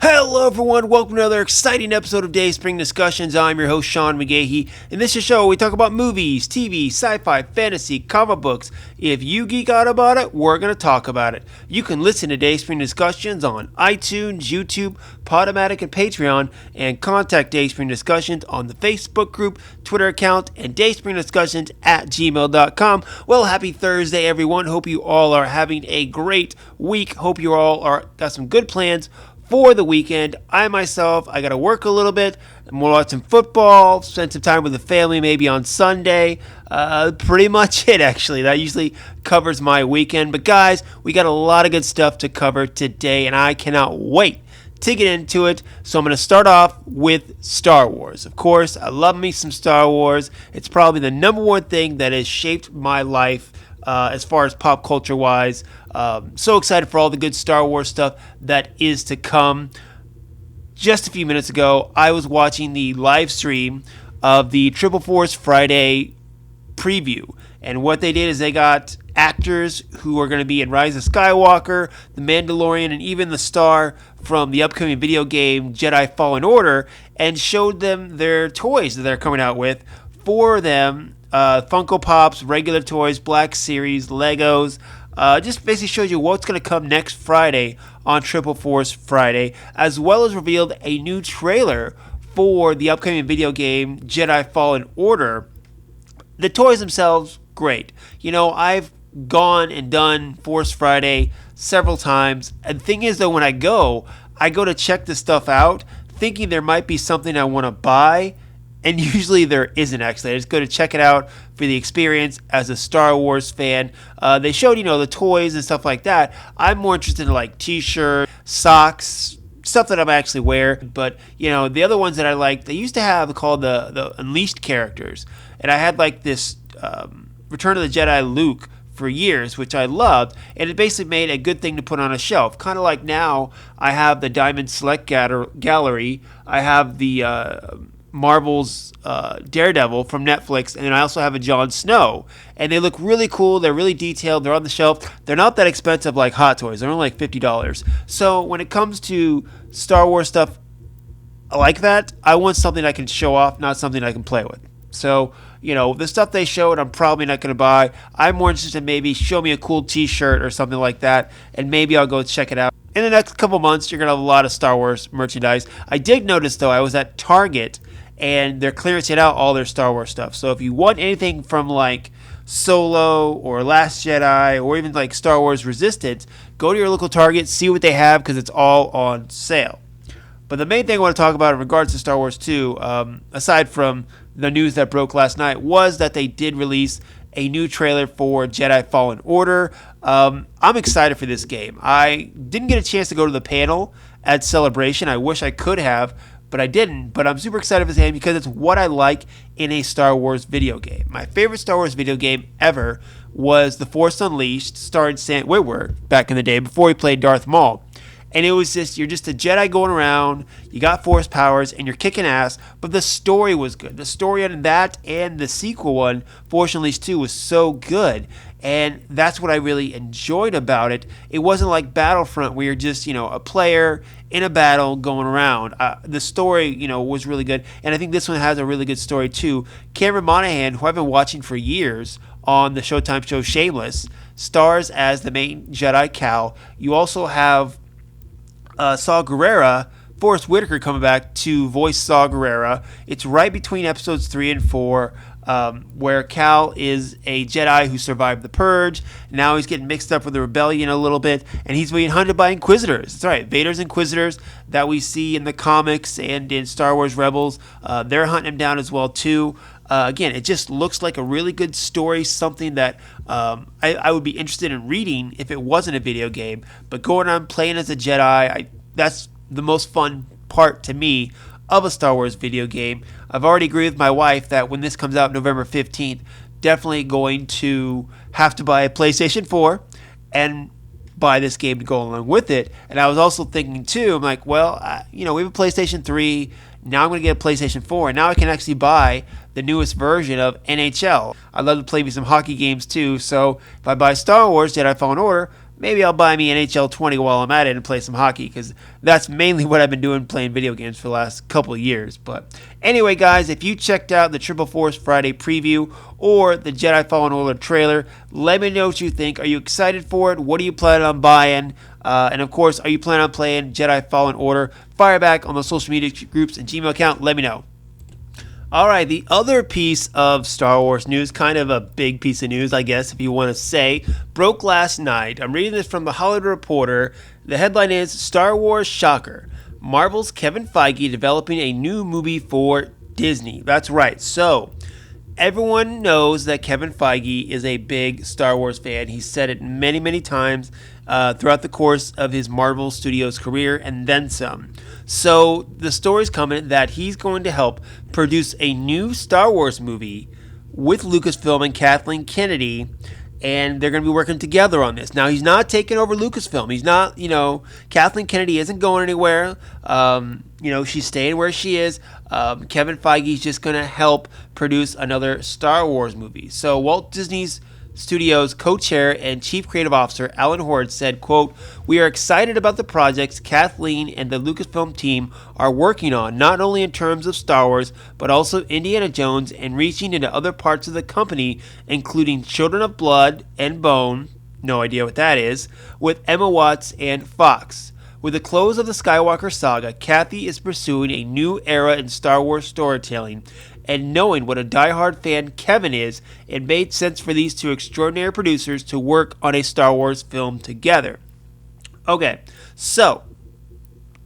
Hello everyone, welcome to another exciting episode of Dayspring Discussions. I'm your host Sean McGahee. In this show we talk about movies, TV, sci-fi, fantasy, comic books. If you geek out about it, we're going to talk about it. You can listen to Dayspring Discussions on iTunes, YouTube, Podomatic, and Patreon, and contact Dayspring Discussions on the Facebook group, Twitter account, and dayspringdiscussions@gmail.com. Well, happy Thursday everyone. Hope you all are having a great week. Hope you all got some good plans for the weekend. I got to work a little bit. I'm going to watch some football, spend some time with the family maybe on Sunday. Pretty much it, actually. That usually covers my weekend. But guys, we got a lot of good stuff to cover today, and I cannot wait to get into it. So I'm going to start off with Star Wars. Of course, I love me some Star Wars. It's probably the number one thing that has shaped my life as far as pop culture wise. So excited for all the good Star Wars stuff that is to come. Just a few minutes ago, I was watching the live stream of the Triple Force Friday preview. And what they did is they got actors who are going to be in Rise of Skywalker, The Mandalorian, and even the star from the upcoming video game Jedi Fallen Order, and showed them their toys that they're coming out with for them. Funko Pops, regular toys, Black Series, Legos. Just basically shows you what's going to come next Friday on Triple Force Friday, as well as revealed a new trailer for the upcoming video game Jedi Fallen Order. The toys themselves, great. You know, I've gone and done Force Friday several times. And the thing is, though, when I go to check this stuff out, thinking there might be something I want to buy. And usually there isn't, actually. I just go to check it out for the experience as a Star Wars fan. They showed, the toys and stuff like that. I'm more interested in, like, t-shirts, socks, stuff that I'm actually wear. But, the other ones that I like, they used to have called the Unleashed characters. And I had, like, this Return of the Jedi Luke for years, which I loved. And it basically made a good thing to put on a shelf. Kind of like now I have the Diamond Select Gallery. I have the Marvel's Daredevil from Netflix, and then I also have a Jon Snow, and they look really cool. They're really detailed. They're on the shelf. They're not that expensive like Hot Toys. They're only like $50. So when it comes to Star Wars stuff like that, I want something I can show off, not something I can play with. So, the stuff they showed, I'm probably not going to buy. I'm more interested in maybe show me a cool t-shirt or something like that, and maybe I'll go check it out. In the next couple months, you're going to have a lot of Star Wars merchandise. I did notice, though, I was at Target, and they're clearancing out all their Star Wars stuff. So if you want anything from like Solo or Last Jedi or even like Star Wars Resistance, go to your local Target, see what they have, because it's all on sale. But the main thing I want to talk about in regards to Star Wars 2, aside from the news that broke last night, was that they did release a new trailer for Jedi Fallen Order. I'm excited for this game. I didn't get a chance to go to the panel at Celebration. I wish I could have, but I didn't. But I'm super excited for this game because it's what I like in a Star Wars video game. My favorite Star Wars video game ever was The Force Unleashed, starring Sam Witwer back in the day before he played Darth Maul. And it was just, you're just a Jedi going around, you got Force powers, and you're kicking ass, but the story was good. The story on that and the sequel one, Force Unleashed 2, was so good. And that's what I really enjoyed about it. It wasn't like Battlefront where you're just, a player in a battle going around. The story, was really good. And I think this one has a really good story too. Cameron Monaghan, who I've been watching for years on the Showtime show Shameless, stars as the main Jedi Cal. You also have Saw Gerrera, Forrest Whitaker coming back to voice Saw Gerrera. It's right between episodes 3 and 4, where Cal is a Jedi who survived the Purge. Now he's getting mixed up with the Rebellion a little bit, and he's being hunted by Inquisitors. That's right, Vader's Inquisitors that we see in the comics and in Star Wars Rebels. They're hunting him down as well too. Again, it just looks like a really good story, something that I would be interested in reading if it wasn't a video game. But going on playing as a Jedi, that's the most fun part to me of a Star Wars video game. I've already agreed with my wife that when this comes out November 15th, definitely going to have to buy a PlayStation 4 and buy this game to go along with it. And I was also thinking too, I'm like, well, we have a PlayStation 3. Now I'm going to get a PlayStation 4, and now I can actually buy the newest version of NHL. I'd love to play me some hockey games too, so if I buy Star Wars Jedi Fallen Order, maybe I'll buy me NHL 20 while I'm at it and play some hockey, because that's mainly what I've been doing, playing video games for the last couple of years. But anyway, guys, if you checked out the Triple Force Friday preview or the Jedi Fallen Order trailer, let me know what you think. Are you excited for it? What are you planning on buying? And of course, are you planning on playing Jedi Fallen Order? Fire back on the social media groups and Gmail account. Let me know. All right, the other piece of Star Wars news, kind of a big piece of news, I guess, if you want to say, broke last night. I'm reading this from the Hollywood Reporter. The headline is Star Wars Shocker. Marvel's Kevin Feige developing a new movie for Disney. That's right. So, everyone knows that Kevin Feige is a big Star Wars fan. He's said it many, many times throughout the course of his Marvel Studios career and then some. So the story's coming that he's going to help produce a new Star Wars movie with Lucasfilm and Kathleen Kennedy, and they're going to be working together on this. Now, he's not taking over Lucasfilm. He's not, Kathleen Kennedy isn't going anywhere. She's staying where she is. Kevin Feige's just going to help produce another Star Wars movie. So Walt Disney's Studios co-chair and chief creative officer Alan Horde said, quote, "We are excited about the projects Kathleen and the Lucasfilm team are working on, not only in terms of Star Wars, but also Indiana Jones and reaching into other parts of the company, including Children of Blood and Bone," no idea what that is, "with Emma Watts and Fox. With the close of the Skywalker saga, Kathy is pursuing a new era in Star Wars storytelling, and knowing what a diehard fan Kevin is, it made sense for these two extraordinary producers to work on a Star Wars film together." Okay, so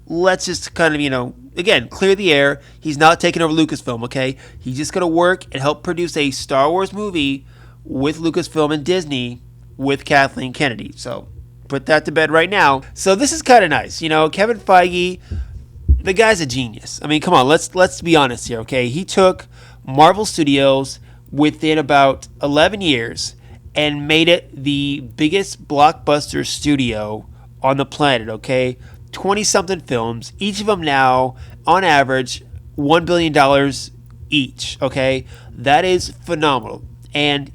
let's just kind of, again, clear the air. He's not taking over Lucasfilm, okay? He's just going to work and help produce a Star Wars movie with Lucasfilm and Disney with Kathleen Kennedy. So put that to bed right now. So this is kind of nice. Kevin Feige, the guy's a genius. I mean, come on, let's be honest here, okay? He took Marvel Studios within about 11 years and made it the biggest blockbuster studio on the planet, okay? 20-something films, each of them now, on average, $1 billion each, okay? That is phenomenal. And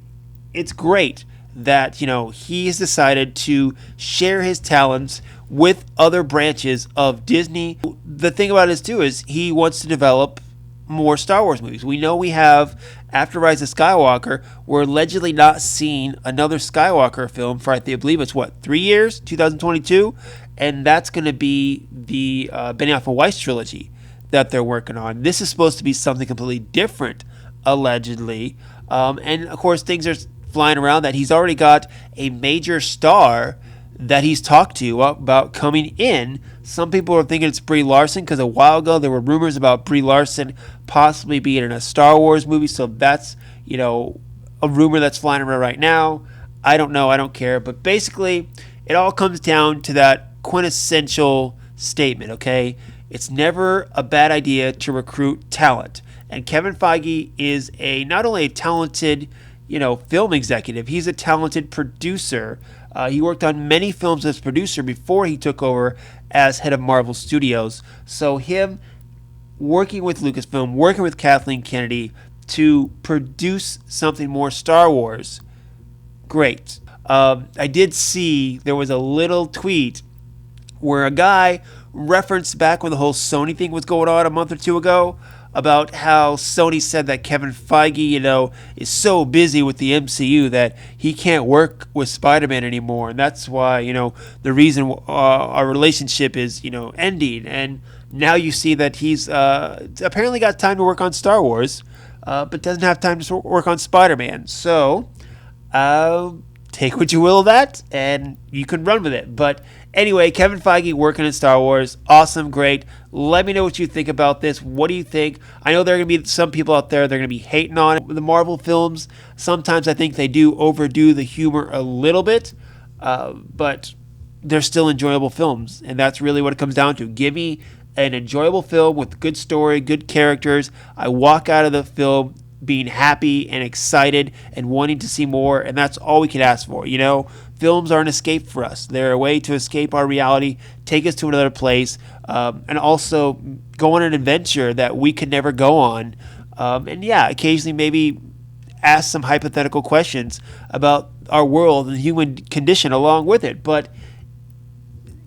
it's great that, he has decided to share his talents with other branches of Disney. The thing about it too is he wants to develop more Star Wars movies. We know we have, after Rise of Skywalker, we're allegedly not seeing another Skywalker film for, I believe it's 3 years, 2022, and that's going to be the Benioff and Weiss trilogy that they're working on. This is supposed to be something completely different, allegedly, and of course things are flying around that he's already got a major star that he's talked to about coming in. Some people are thinking it's Brie Larson, because a while ago there were rumors about Brie Larson possibly being in a Star Wars movie. So that's, a rumor that's flying around right now. I don't know. I don't care. But basically, it all comes down to that quintessential statement, okay? It's never a bad idea to recruit talent. And Kevin Feige is not only a talented film executive. He's a talented producer. He worked on many films as producer before he took over as head of Marvel Studios. So him working with Lucasfilm, working with Kathleen Kennedy to produce something more Star Wars, great. I did see there was a little tweet where a guy referenced back when the whole Sony thing was going on a month or two ago, about how Sony said that Kevin Feige, is so busy with the MCU that he can't work with Spider-Man anymore. And that's why, the reason our relationship is, ending. And now you see that he's apparently got time to work on Star Wars, but doesn't have time to work on Spider-Man. So, take what you will of that, and you can run with it. But anyway, Kevin Feige working in Star Wars, awesome, great. Let me know what you think about this. What do you think? I know there are going to be some people out there, they're going to be hating on the Marvel films. Sometimes I think they do overdo the humor a little bit, but they're still enjoyable films, and that's really what it comes down to. Give me an enjoyable film with good story, good characters. I walk out of the film being happy and excited and wanting to see more, and that's all we can ask for. Films are an escape for us. They're a way to escape our reality, take us to another place, and also go on an adventure that we could never go on. And occasionally maybe ask some hypothetical questions about our world and the human condition along with it. But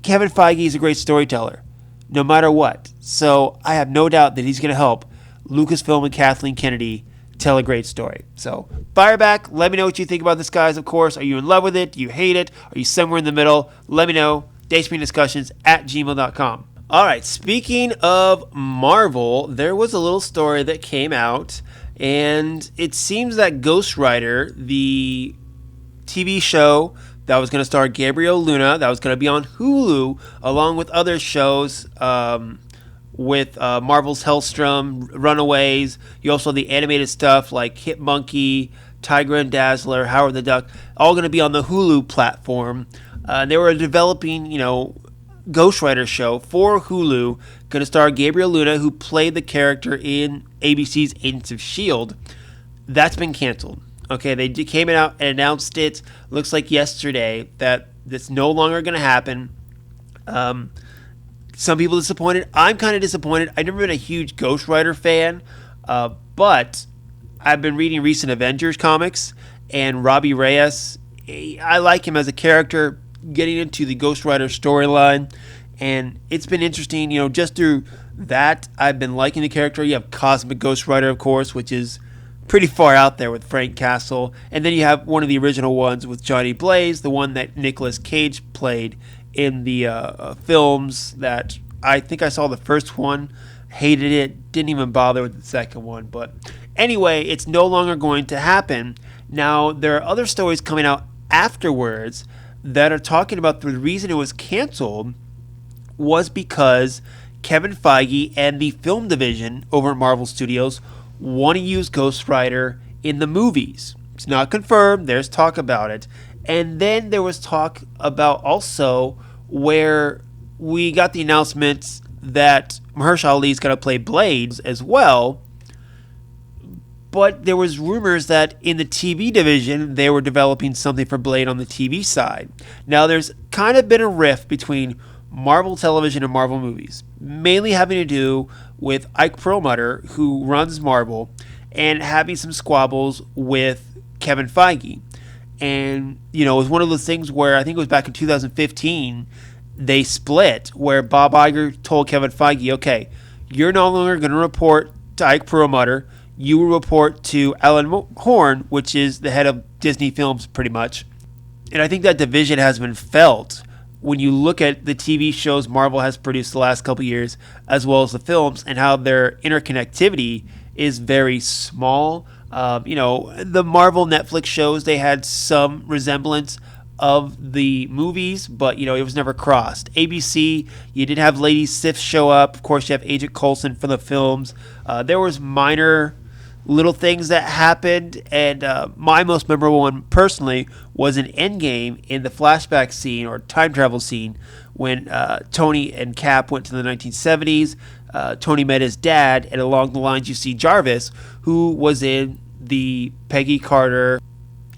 Kevin Feige is a great storyteller, no matter what. So I have no doubt that he's going to help Lucasfilm and Kathleen Kennedy tell a great story. So fire back. Let me know what you think about this, guys. Of course, are you in love with it? Do you hate it? Are you somewhere in the middle? Let me know. dayspringdiscussions@gmail.com. All right. Speaking of Marvel, there was a little story that came out, and it seems that Ghost Rider, the TV show that was going to star Gabriel Luna, that was going to be on Hulu, along with other shows with Marvel's Hellstrom, Runaways. You also have the animated stuff like Hit Monkey, Tiger and Dazzler, Howard the Duck, all going to be on the Hulu platform. They were developing, Ghost Rider show for Hulu, going to star Gabriel Luna, who played the character in ABC's Agents of S.H.I.E.L.D. That's been canceled. Okay, they came out and announced it, looks like yesterday, that it's no longer going to happen. Some people disappointed. I'm kind of disappointed. I've never been a huge Ghost Rider fan, but I've been reading recent Avengers comics, and Robbie Reyes, I like him as a character, getting into the Ghost Rider storyline, and it's been interesting, just through that, I've been liking the character. You have Cosmic Ghost Rider, of course, which is pretty far out there with Frank Castle. And then you have one of the original ones with Johnny Blaze, the one that Nicolas Cage played in the films that I think I saw the first one, hated it, didn't even bother with the second one. But anyway, it's no longer going to happen. Now, there are other stories coming out afterwards that are talking about the reason it was canceled was because Kevin Feige and the film division over at Marvel Studios want to use Ghost Rider in the movies. It's not confirmed. There's talk about it. And then there was talk about also where we got the announcement that Mahershala Ali's going to play Blade as well. But there was rumors that in the TV division, they were developing something for Blade on the TV side. Now, there's kind of been a rift between Marvel Television and Marvel movies, mainly having to do with Ike Perlmutter, who runs Marvel, and having some squabbles with Kevin Feige. And, it was one of those things where I think it was back in 2015, they split, where Bob Iger told Kevin Feige, okay, you're no longer going to report to Ike Perlmutter. You will report to Alan Horn, which is the head of Disney Films pretty much. And I think that division has been felt when you look at the TV shows Marvel has produced the last couple years, as well as the films, and how their interconnectivity is very small. The Marvel Netflix shows, they had some resemblance of the movies, but, it was never crossed. ABC, you did have Lady Sif show up. Of course, you have Agent Coulson for the films. There was minor little things that happened, and my most memorable one personally was in Endgame in the flashback scene or time travel scene when Tony and Cap went to the 1970s. Tony met his dad, and along the lines you see Jarvis, who was in the Peggy Carter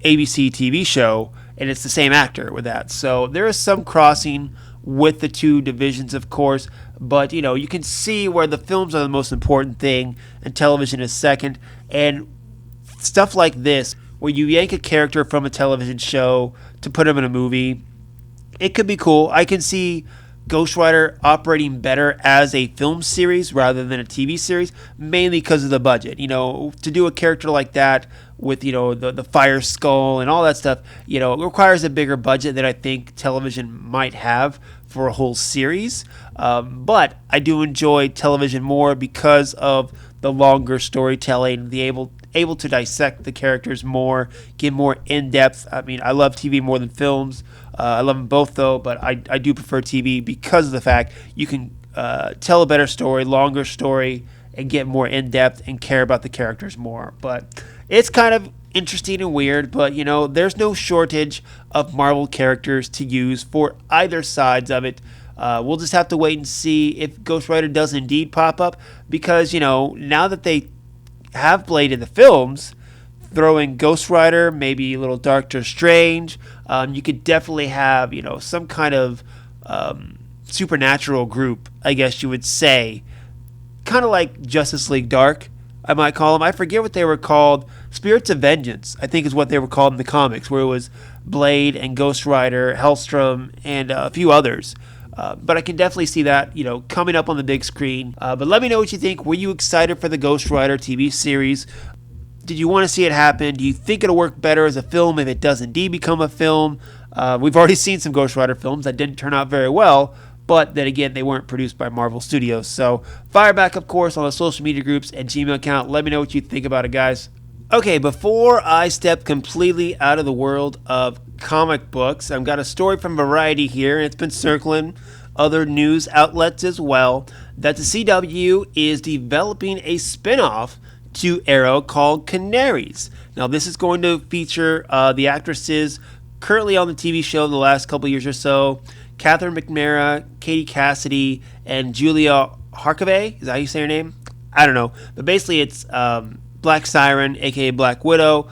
ABC TV show, and it's the same actor with that. So there is some crossing with the two divisions, of course, but you can see where the films are the most important thing and television is second. And stuff like this, where you yank a character from a television show to put him in a movie, it could be cool. I can see Ghost Rider operating better as a film series rather than a TV series, mainly because of the budget. To do a character like that with, the Fire Skull and all that stuff, it requires a bigger budget than I think television might have for a whole series. But I do enjoy television more because of the longer storytelling, the able to dissect the characters more, give more in-depth. I mean, I love TV more than films. I love them both, though, but I do prefer TV because of the fact you can tell a better story, longer story, and get more in-depth and care about the characters more. But it's kind of interesting and weird, but, there's no shortage of Marvel characters to use for either sides of it. We'll just have to wait and see if Ghost Rider does indeed pop up because, now that they have Blade in the films, throw in Ghost Rider, maybe a little Doctor Strange, you could definitely have, some kind of supernatural group, I guess you would say, kind of like Justice League Dark. I might call them. I forget what they were called. Spirits of Vengeance, I think is what they were called in the comics, where it was Blade and Ghost Rider, Hellstrom, and a few others. But I can definitely see that, coming up on the big screen. But let me know what you think. Were you excited for the Ghost Rider TV series? Did you want to see it happen? Do you think it'll work better as a film if it does indeed become a film? We've already seen some Ghost Rider films that didn't turn out very well, but then again, they weren't produced by Marvel Studios. So fire back, of course, on the social media groups and Gmail account. Let me know what you think about it, guys. Okay, before I step completely out of the world of comic books, I've got a story from Variety here, and it's been circling other news outlets as well, that the CW is developing a spinoff to Arrow called Canaries. Now, this is going to feature the actresses currently on the TV show the last couple years or so, Catherine McNamara, Katie Cassidy, and Julia Harkavy. Is that how you say her name? I don't know. But basically, it's Black Siren, a.k.a. Black Widow,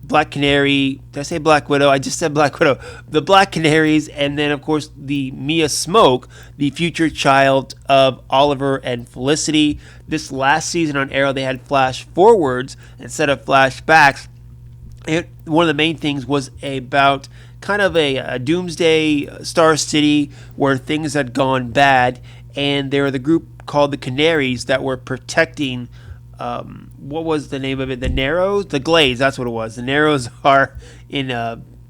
Black Canary. Did I say Black Widow? I just said Black Widow. The Black Canaries, and then, of course, the Mia Smoke, the future child of Oliver and Felicity. This last season on Arrow, they had flash forwards instead of flashbacks. One of the main things was about kind of a doomsday Star City where things had gone bad, and there were the group called the Canaries that were protecting, what was the name of it? The Narrows? The Glades, that's what it was. The Narrows are in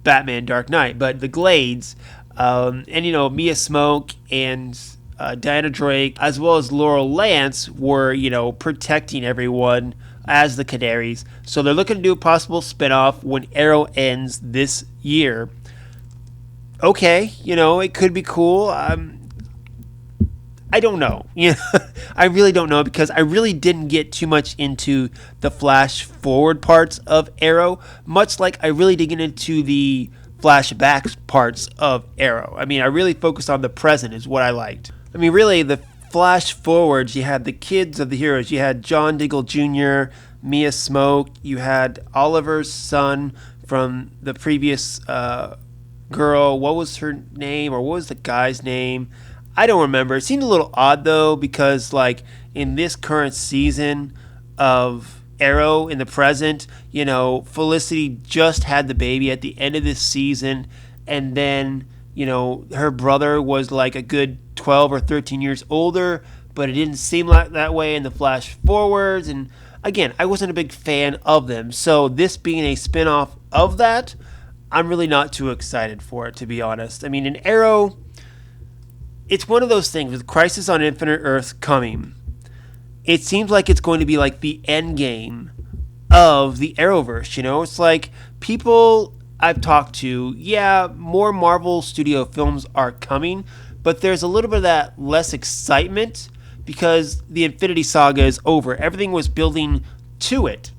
Batman Dark Knight, but the Glades, and Mia Smoke and Diana Drake, as well as Laurel Lance, were, protecting everyone as the Canaries. So they're looking to do a possible spinoff when Arrow ends this year. Okay, it could be cool. I don't know. I really don't know, because I really didn't get too much into the flash forward parts of Arrow, much like I really didn't get into the flashbacks parts of Arrow. I really focused on the present is what I liked. Really, the flash forwards, you had the kids of the heroes. You had John Diggle Jr., Mia Smoke. You had Oliver's son from the previous girl. What was her name, or what was the guy's name? I don't remember. It seemed a little odd, though, because, in this current season of Arrow in the present, Felicity just had the baby at the end of this season, and then, her brother was, a good 12 or 13 years older, but it didn't seem like that way in the flash forwards, and again, I wasn't a big fan of them, so this being a spinoff of that, I'm really not too excited for it, to be honest. In Arrow, it's one of those things with Crisis on Infinite Earths coming. It seems like it's going to be like the end game of the Arrowverse, It's like people I've talked to, more Marvel Studio films are coming, but there's a little bit of that less excitement because the Infinity Saga is over. Everything was building to it.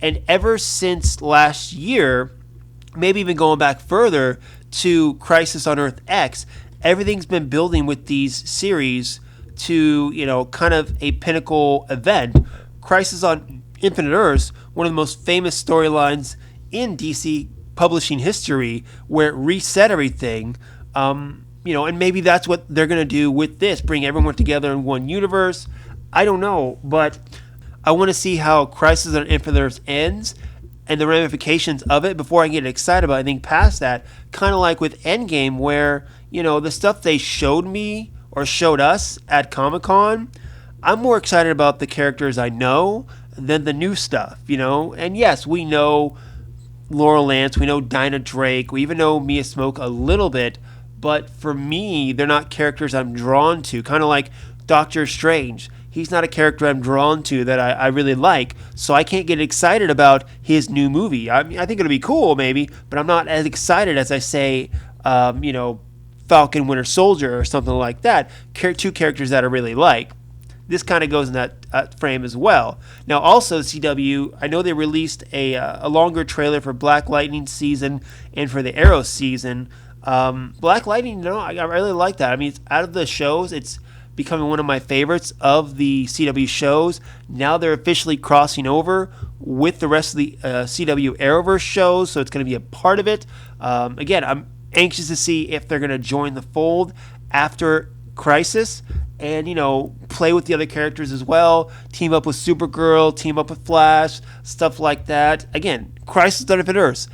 And ever since last year, maybe even going back further to Crisis on Earth X, everything's been building with these series to, kind of a pinnacle event. Crisis on Infinite Earths, one of the most famous storylines in DC publishing history, where it reset everything. And maybe that's what they're going to do with this, bring everyone together in one universe. I don't know, but I want to see how Crisis on Infinite Earths ends and the ramifications of it before I get excited about anything past that. Kind of like with Endgame, where, the stuff they showed me or showed us at Comic-Con, I'm more excited about the characters I know than the new stuff, And yes, we know Laurel Lance, we know Dinah Drake, we even know Mia Smoke a little bit, but for me, they're not characters I'm drawn to. Kind of like Doctor Strange. He's not a character I'm drawn to that I really like, so I can't get excited about his new movie. I think it'll be cool, maybe, but I'm not as excited as I say, Falcon Winter Soldier or something like that. Two characters that I really like. This kind of goes in that frame as well. Now, also, CW, I know they released a longer trailer for Black Lightning season and for the Arrow season. Black Lightning, I really like that. It's out of the shows, it's becoming one of my favorites of the CW shows. Now they're officially crossing over with the rest of the CW Arrowverse shows, so it's going to be a part of it. Again, I'm anxious to see if they're going to join the fold after Crisis, and, play with the other characters as well. Team up with Supergirl, team up with Flash, stuff like that. Again, Crisis on Infinite Earths.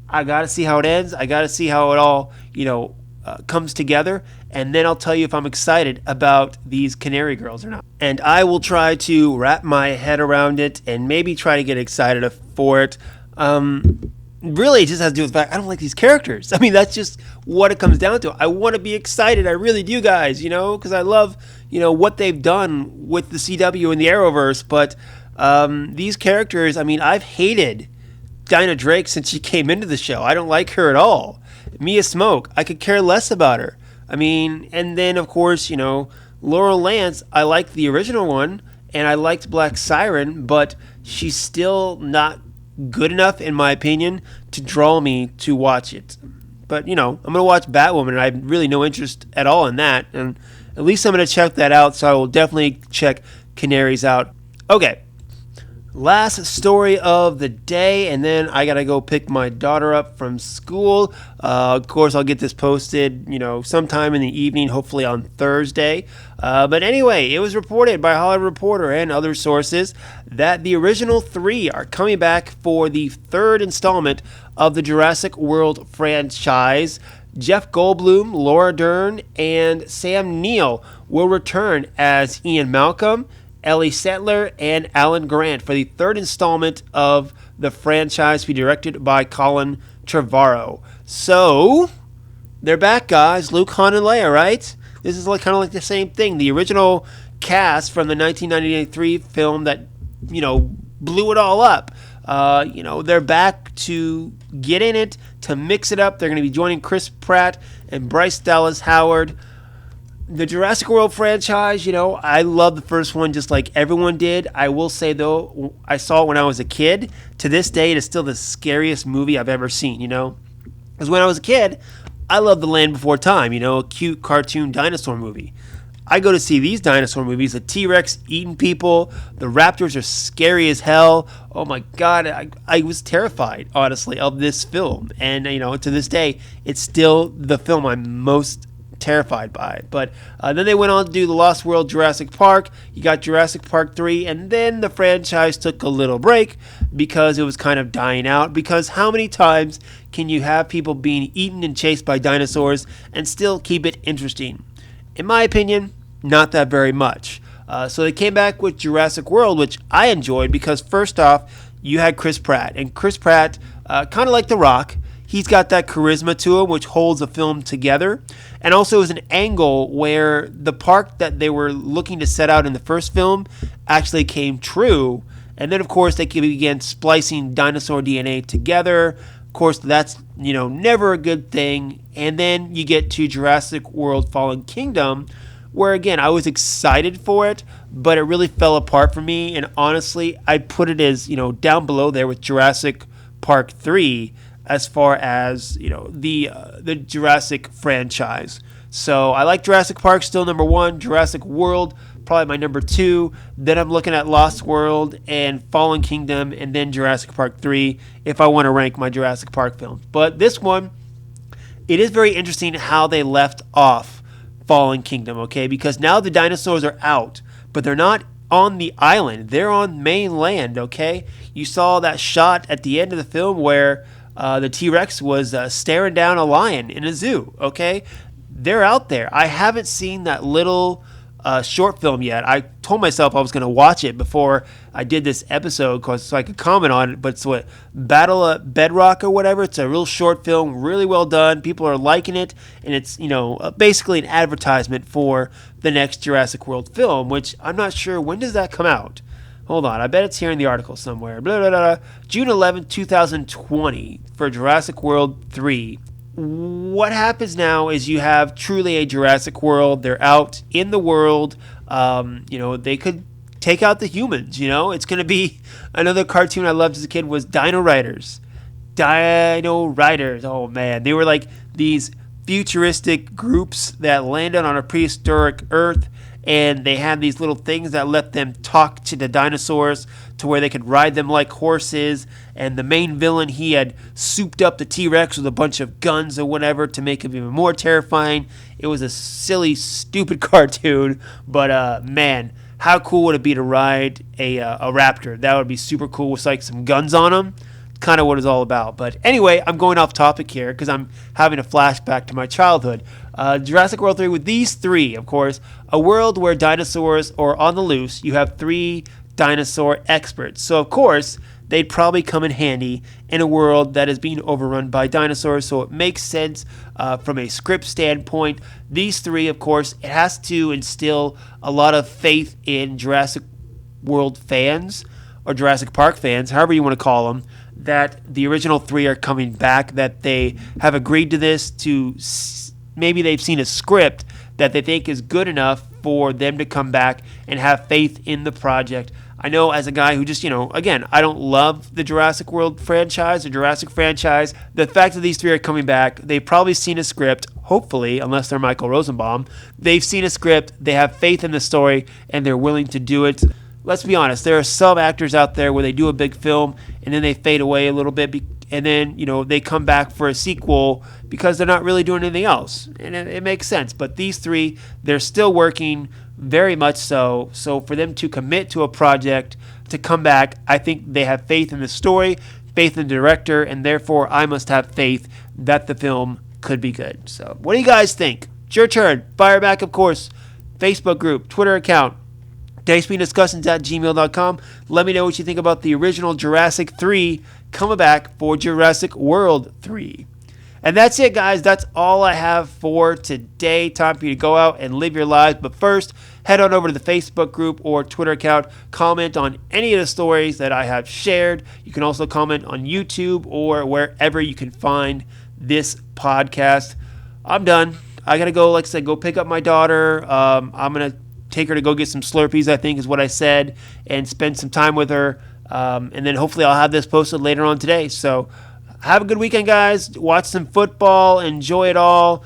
I got to see how it ends. I got to see how it all, comes together. And then I'll tell you if I'm excited about these Canary Girls or not. And I will try to wrap my head around it and maybe try to get excited for it. Really, it just has to do with the fact I don't like these characters. I mean, that's just what it comes down to. I want to be excited. I really do, guys, because I love, what they've done with the CW and the Arrowverse. But these characters, I mean, I've hated Dinah Drake since she came into the show. I don't like her at all. Mia Smoke, I could care less about her. I mean, and then, of course, Laurel Lance, I liked the original one, and I liked Black Siren, but she's still not good enough, in my opinion, to draw me to watch it. But, I'm going to watch Batwoman, and I have really no interest at all in that, and at least I'm going to check that out, so I will definitely check Canaries out. Okay. Last story of the day, and then I gotta go pick my daughter up from school. Of course, I'll get this posted, sometime in the evening, hopefully on Thursday. But anyway, it was reported by Hollywood Reporter and other sources that the original 3 are coming back for the 3rd installment of the Jurassic World franchise. Jeff Goldblum, Laura Dern, and Sam Neill will return as Ian Malcolm, Ellie Sattler, and Alan Grant for the 3rd installment of the franchise to be directed by Colin Trevorrow. So, they're back, guys. Luke, Han, and Leia, right? This is kind of like the same thing. The original cast from the 1993 film that, blew it all up. They're back to get in it, to mix it up. They're going to be joining Chris Pratt and Bryce Dallas Howard. The Jurassic World franchise, I love the first one just like everyone did. I will say, though, I saw it when I was a kid. To this day, it is still the scariest movie I've ever seen, Because when I was a kid, I loved The Land Before Time, a cute cartoon dinosaur movie. I go to see these dinosaur movies, the T-Rex eating people, the raptors are scary as hell. Oh my God, I was terrified, honestly, of this film. And, to this day, it's still the film I'm most terrified by it. But then they went on to do The Lost World, Jurassic Park. You got Jurassic Park 3, and then the franchise took a little break because it was kind of dying out. Because how many times can you have people being eaten and chased by dinosaurs and still keep it interesting? In my opinion, not that very much. So they came back with Jurassic World, which I enjoyed because first off, you had Chris Pratt. And Chris Pratt, kind of like The Rock, he's got that charisma to him, which holds the film together. And also is an angle where the park that they were looking to set out in the first film actually came true. And then, of course, they began splicing dinosaur DNA together. Of course, that's, never a good thing. And then you get to Jurassic World Fallen Kingdom, where, again, I was excited for it, but it really fell apart for me. And honestly, I put it as, down below there with Jurassic Park 3, as far as, the Jurassic franchise. So I like Jurassic Park, still number 1. Jurassic World, probably my number 2. Then I'm looking at Lost World and Fallen Kingdom, and then Jurassic Park 3, if I want to rank my Jurassic Park films. But this one, it is very interesting how they left off Fallen Kingdom, okay? Because now the dinosaurs are out, but they're not on the island. They're on mainland, okay? You saw that shot at the end of the film where the T-Rex was staring down a lion in a zoo, okay? They're out there. I haven't seen that little short film yet. I told myself I was going to watch it before I did this episode so I could comment on it, but it's Battle at Bedrock or whatever. It's a real short film, really well done. People are liking it, and it's, basically an advertisement for the next Jurassic World film, which I'm not sure, when does that come out? Hold on, I bet it's here in the article somewhere. Blah, blah, blah, blah. June 11, 2020 for Jurassic World 3. What happens now is you have truly a Jurassic World. They're out in the world. They could take out the humans, It's going to be another cartoon I loved as a kid was Dino Riders. Dino Riders. Oh, man. They were like these futuristic groups that landed on a prehistoric Earth, and they had these little things that let them talk to the dinosaurs to where they could ride them like horses. And the main villain, he had souped up the T-Rex with a bunch of guns or whatever to make him even more terrifying. It was a silly, stupid cartoon, but man, how cool would it be to ride a raptor? That would be super cool with like some guns on them. Kind of what it's all about. But anyway, I'm going off topic here because I'm having a flashback to my childhood. Jurassic World 3 with these three, of course, a world where dinosaurs are on the loose. You have three dinosaur experts. So, of course, they'd probably come in handy in a world that is being overrun by dinosaurs. So it makes sense from a script standpoint. These three, of course, it has to instill a lot of faith in Jurassic World fans or Jurassic Park fans, however you want to call them, that the original three are coming back, that they have agreed to this, to maybe they've seen a script that they think is good enough for them to come back and have faith in the project. I know as a guy who just, again, I don't love the Jurassic World franchise or Jurassic franchise. The fact that these three are coming back, they've probably seen a script, hopefully, unless they're Michael Rosenbaum. They've seen a script, they have faith in the story, and they're willing to do it. Let's be honest, there are some actors out there where they do a big film and then they fade away a little bit, and then, they come back for a sequel because they're not really doing anything else. And it makes sense. But these three, they're still working very much so. So for them to commit to a project, to come back, I think they have faith in the story, faith in the director, and therefore I must have faith that the film could be good. So what do you guys think? It's your turn. Fire back, of course. Facebook group, Twitter account, DayspringDiscussions@gmail.com. Let me know what you think about the original Jurassic 3 coming back for Jurassic World 3. And that's it, guys. That's all I have for today. Time for you to go out and live your lives. But first, head on over to the Facebook group or Twitter account. Comment on any of the stories that I have shared. You can also comment on YouTube or wherever you can find this podcast. I'm done. I got to go, like I said, go pick up my daughter. I'm going to take her to go get some Slurpees, I think is what I said, and spend some time with her. And then hopefully I'll have this posted later on today. So have a good weekend, guys. Watch some football. Enjoy it all.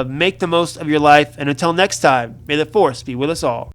Make the most of your life. And until next time, may the force be with us all.